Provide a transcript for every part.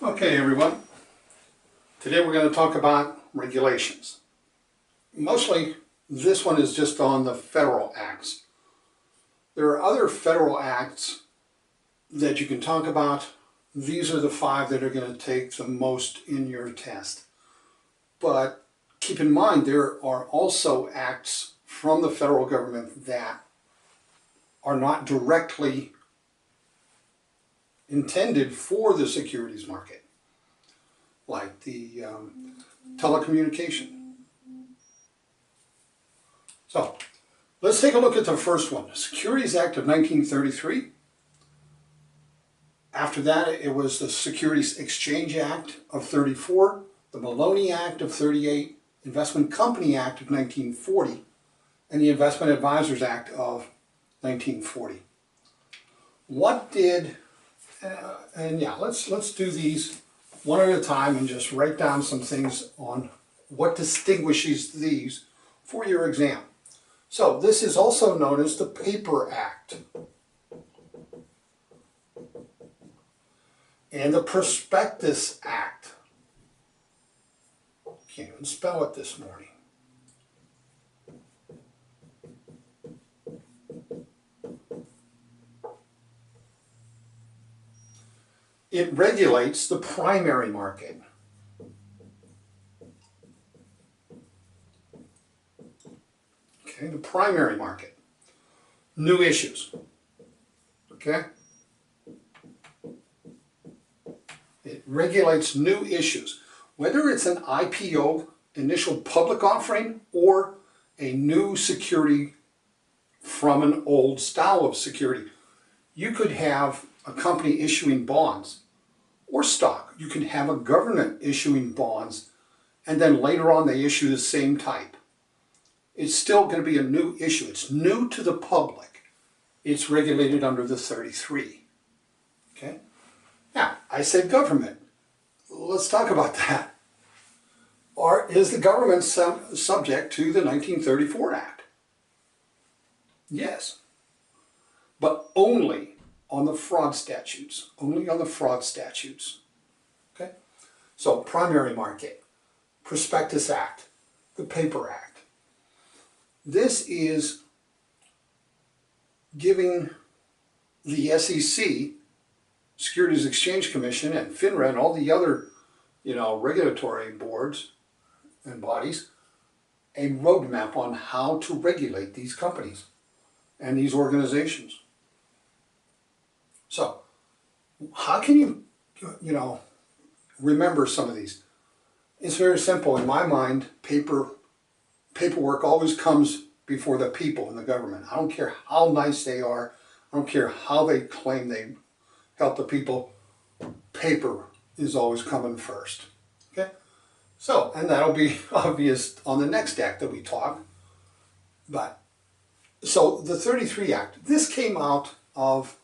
Okay, everyone. Today we're going to talk about regulations. Mostly, this one is just on the federal acts. There are other federal acts that you can talk about. These are the 5 that are going to take the most in your test. But keep in mind, there are also acts from the federal government that are not directly intended for the securities market, like the telecommunication. So let's take a look at the first one, the Securities Act of 1933. After that, it was the Securities Exchange Act of 34, the Maloney Act of 38, Investment Company Act of 1940, and the Investment Advisors Act of 1940. What did, let's do these one at a time and just write down some things on what distinguishes these for your exam. So this is also known as the Paper Act and the Prospectus Act. Can't even spell it this morning. It regulates the primary market. Okay, the primary market. New issues. Okay? It regulates new issues. Whether it's an IPO, initial public offering, or a new security from an old style of security. You could have a company issuing bonds or stock. You can have a government issuing bonds, and then later on they issue the same type. It's still going to be a new issue. It's new to the public. It's regulated under the 33. Okay? Now, I said government. Let's talk about that. Is the government subject to the 1934 Act? Yes. But only on the fraud statutes. Only on the fraud statutes. Okay? So, primary market, Prospectus Act, the Paper Act. This is giving the SEC, Securities Exchange Commission, and FINRA, and all the other, regulatory boards and bodies, a roadmap on how to regulate these companies and these organizations. So, how can you, remember some of these? It's very simple. In my mind, paperwork always comes before the people in the government. I don't care how nice they are. I don't care how they claim they help the people. Paper is always coming first. Okay? So, and that'll be obvious on the next act that we talk. So the 33 Act, this came out of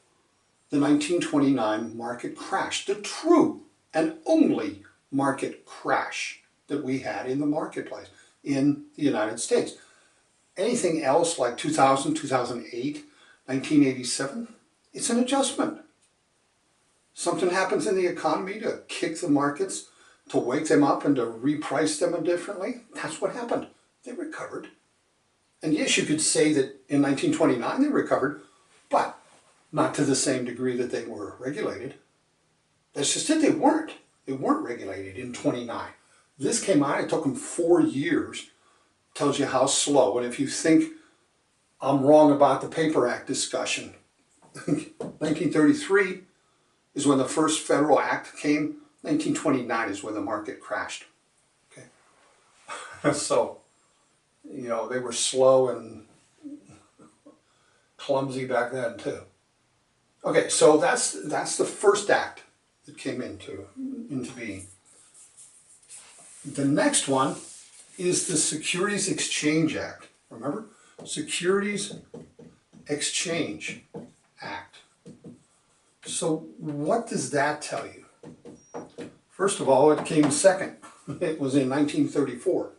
the 1929 market crash, the true and only market crash that we had in the marketplace in the United States. Anything else like 2000, 2008, 1987, it's an adjustment. Something happens in the economy to kick the markets, to wake them up and to reprice them differently. That's what happened. They recovered. And yes, you could say that in 1929 they recovered, but not to the same degree that they were regulated. That's just it. They weren't. They weren't regulated in 29. This came out, it took them 4 years. Tells you how slow. And if you think I'm wrong about the Paper Act discussion, 1933 is when the first federal act came. 1929 is when the market crashed. Okay. So, they were slow and clumsy back then too. Okay, so that's the first act that came into being. The next one is the Securities Exchange Act. Remember? Securities Exchange Act. So what does that tell you? First of all, it came second. It was in 1934.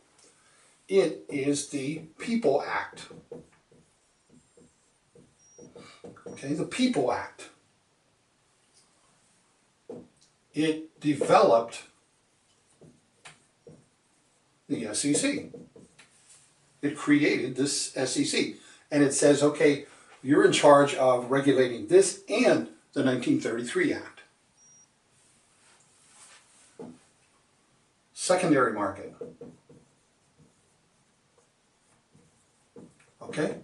It is the People Act. Okay, the People Act. it developed the SEC. It created this SEC. And it says, okay, you're in charge of regulating this and the 1933 Act. Secondary market. Okay?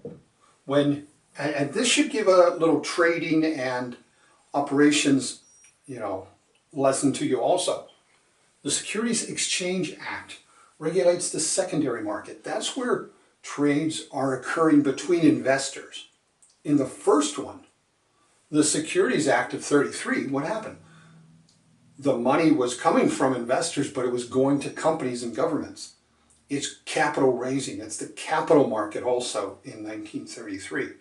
And this should give a little trading and operations, lesson to you also. The Securities Exchange Act regulates the secondary market. That's where trades are occurring between investors. In the first one, the Securities Act of 33, what happened? The money was coming from investors, but it was going to companies and governments. It's capital raising. It's the capital market also in 1933.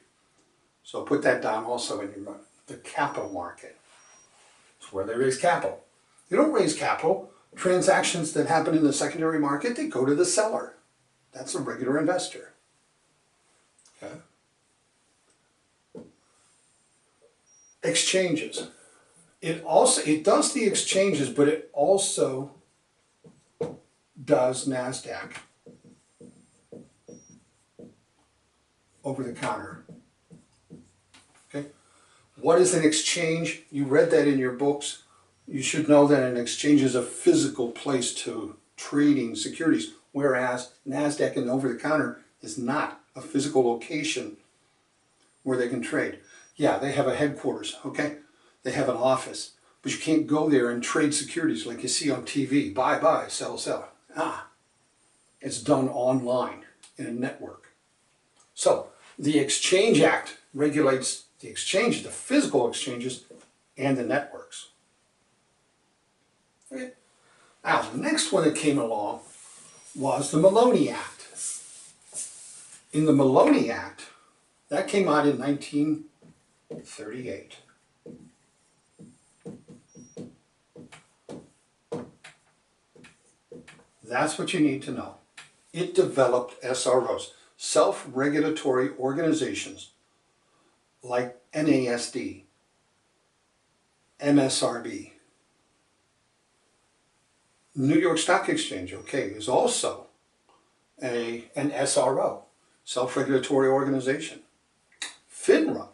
So put that down also in your mind. The capital market. It's where they raise capital. They don't raise capital. Transactions that happen in the secondary market, they go to the seller. That's a regular investor. Okay. Exchanges. It does the exchanges, but it also does NASDAQ. Over the counter. Okay. What is an exchange? You read that in your books. You should know that an exchange is a physical place to trading securities, whereas NASDAQ and over the counter is not a physical location where they can trade. Yeah, they have a headquarters, okay? They have an office, but you can't go there and trade securities like you see on TV. Buy, buy, sell, sell. It's done online in a network. So the Exchange Act regulates the exchanges, the physical exchanges, and the networks. Okay. Now, the next one that came along was the Maloney Act. In the Maloney Act, that came out in 1938. That's what you need to know. It developed SROs, self-regulatory organizations, like NASD, MSRB. New York Stock Exchange, okay, is also an SRO, self-regulatory organization. FINRA,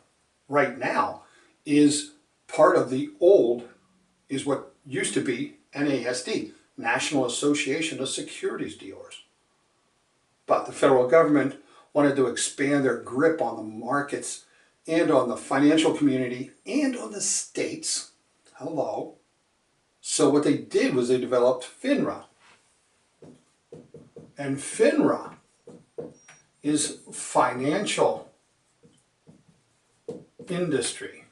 right now, is part of the old, is what used to be NASD, National Association of Securities Dealers. But the federal government wanted to expand their grip on the markets and on the financial community and on the states. Hello. So what they did was they developed FINRA. And FINRA is financial industry.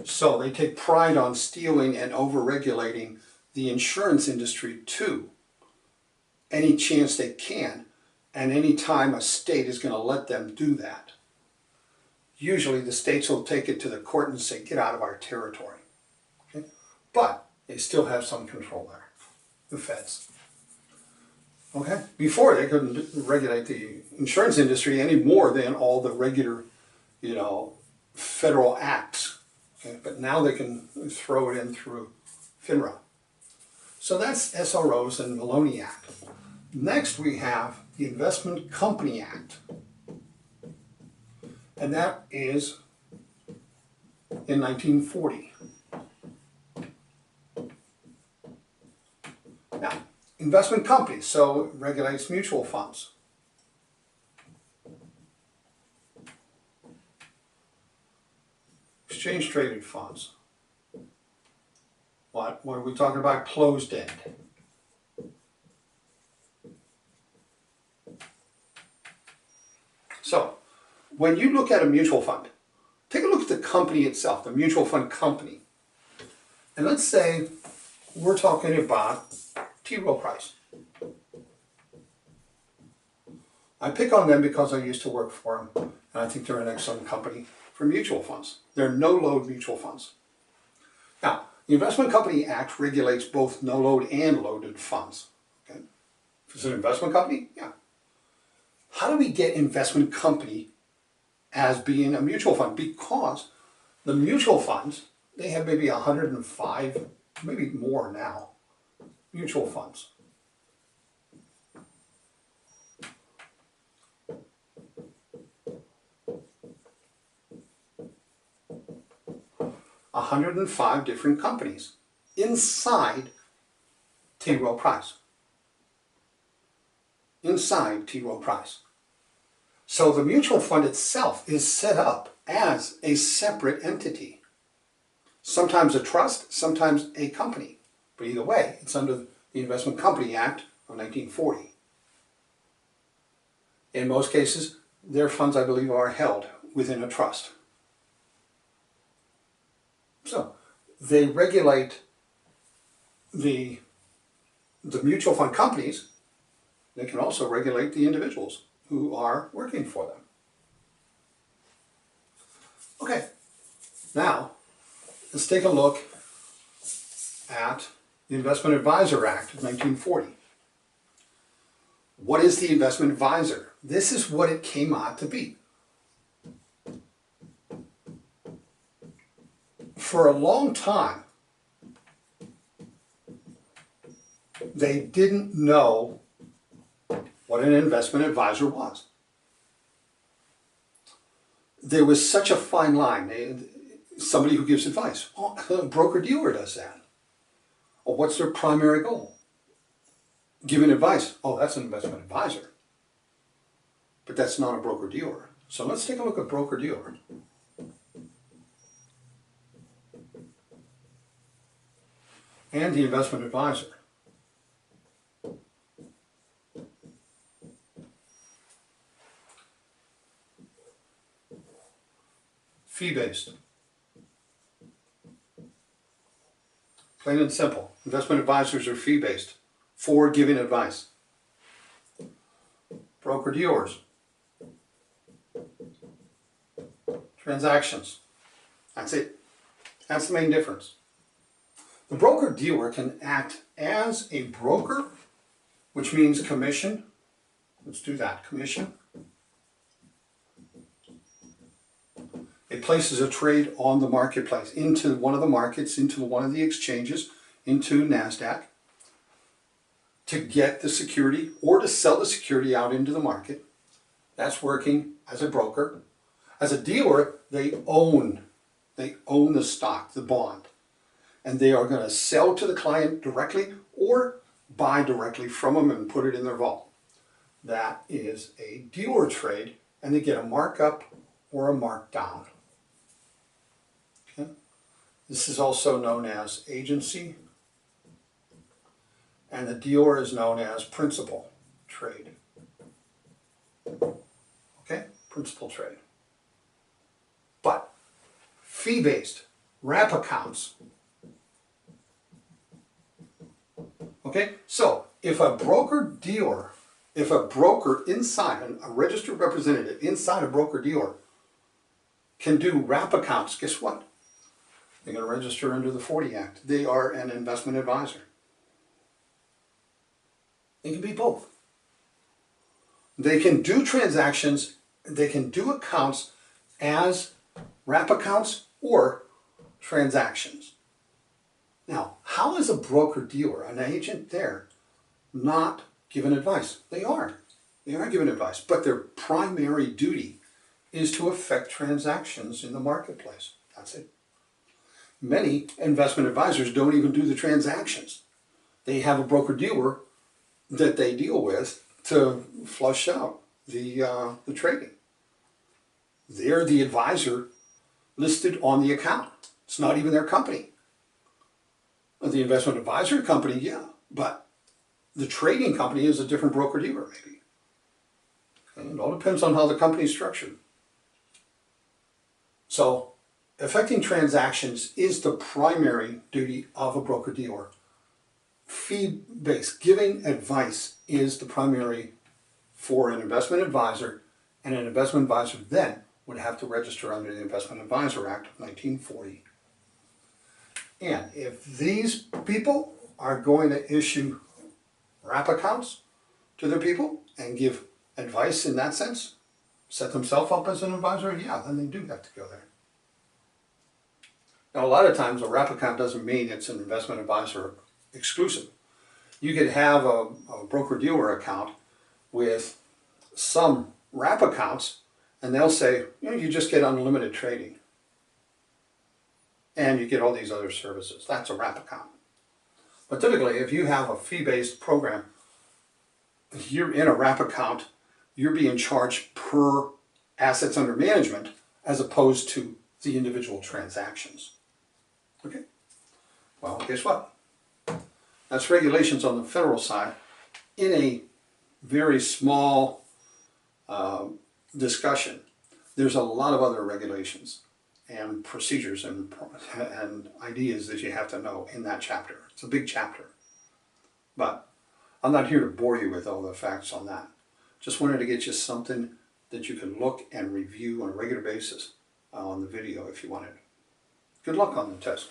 So they take pride on stealing and over-regulating the insurance industry too, any chance they can, and any time a state is going to let them do that. Usually the states will take it to the court and say, get out of our territory. Okay? But they still have some control there, the feds. Okay? Before, they couldn't regulate the insurance industry any more than all the regular, federal acts. Okay? But now they can throw it in through FINRA. So that's SROs and Maloney Act. Next we have the Investment Company Act. And that is in 1940. Now, investment companies, so it regulates mutual funds. Exchange traded funds. What are we talking about? Closed end. So, when you look at a mutual fund, take a look at the company itself, the mutual fund company. And let's say we're talking about T. Rowe Price. I pick on them because I used to work for them, and I think they're an excellent company for mutual funds. They're no-load mutual funds. Now, the Investment Company Act regulates both no-load and loaded funds. Okay? If it's an investment company, yeah. How do we get investment company as being a mutual fund? Because the mutual funds, they have maybe 105, maybe more now, mutual funds. A 105 different companies inside T. Rowe Price. Inside T. Rowe Price. So the mutual fund itself is set up as a separate entity. Sometimes a trust, sometimes a company. But either way, it's under the Investment Company Act of 1940. In most cases, their funds, I believe, are held within a trust. So they regulate the mutual fund companies. They can also regulate the individuals who are working for them. Okay, now let's take a look at the Investment Advisor Act of 1940. What is the investment advisor? This is what it came out to be. For a long time, they didn't know what an investment advisor was. There was such a fine line. Somebody who gives advice. Oh, a broker-dealer does that. Or what's their primary goal? Giving advice. Oh, that's an investment advisor. But that's not a broker-dealer. So let's take a look at broker-dealer. And the investment advisor. Fee-based. Plain and simple. Investment advisors are fee-based for giving advice. Broker-dealers. Transactions. That's it. That's the main difference. The broker-dealer can act as a broker, which means commission. Let's do that. Commission. It places a trade on the marketplace, into one of the markets, into one of the exchanges, into NASDAQ, to get the security or to sell the security out into the market. That's working as a broker. As a dealer, they own the stock, the bond, and they are going to sell to the client directly or buy directly from them and put it in their vault. That is a dealer trade, and they get a markup or a markdown. Okay? This is also known as agency, and the dealer is known as principal trade. Okay? Principal trade. But fee-based, wrap accounts. Okay? So if a broker-dealer, if a broker inside, a registered representative inside a broker-dealer can do wrap accounts, guess what? They're going to register under the 40 Act. They are an investment advisor. They can be both. They can do transactions, they can do accounts as wrap accounts or transactions. Now, how is a broker-dealer, an agent there, not given advice? They are. They are given advice, but their primary duty is to effect transactions in the marketplace. That's it. Many investment advisors don't even do the transactions. They have a broker-dealer that they deal with to flush out the trading. They're the advisor listed on the account. It's not even their company. The investment advisor company, yeah, but the trading company is a different broker-dealer, maybe. And it all depends on how the company is structured. So, effecting transactions is the primary duty of a broker-dealer. Fee-based, giving advice is the primary for an investment advisor, and an investment advisor then would have to register under the Investment Advisor Act of 1940. And if these people are going to issue wrap accounts to their people and give advice in that sense, set themselves up as an advisor, yeah, then they do have to go there. Now, a lot of times a wrap account doesn't mean it's an investment advisor exclusive. You could have a broker-dealer account with some wrap accounts, and they'll say, you know, you just get unlimited trading. And you get all these other services. That's a wrap account. But typically, if you have a fee-based program, you're in a wrap account, you're being charged per assets under management as opposed to the individual transactions. Okay? Well, guess what? That's regulations on the federal side in a very small discussion. There's a lot of other regulations and procedures and ideas that you have to know in that chapter. It's a big chapter. But I'm not here to bore you with all the facts on that. Just wanted to get you something that you can look and review on a regular basis on the video if you wanted. Good luck on the test.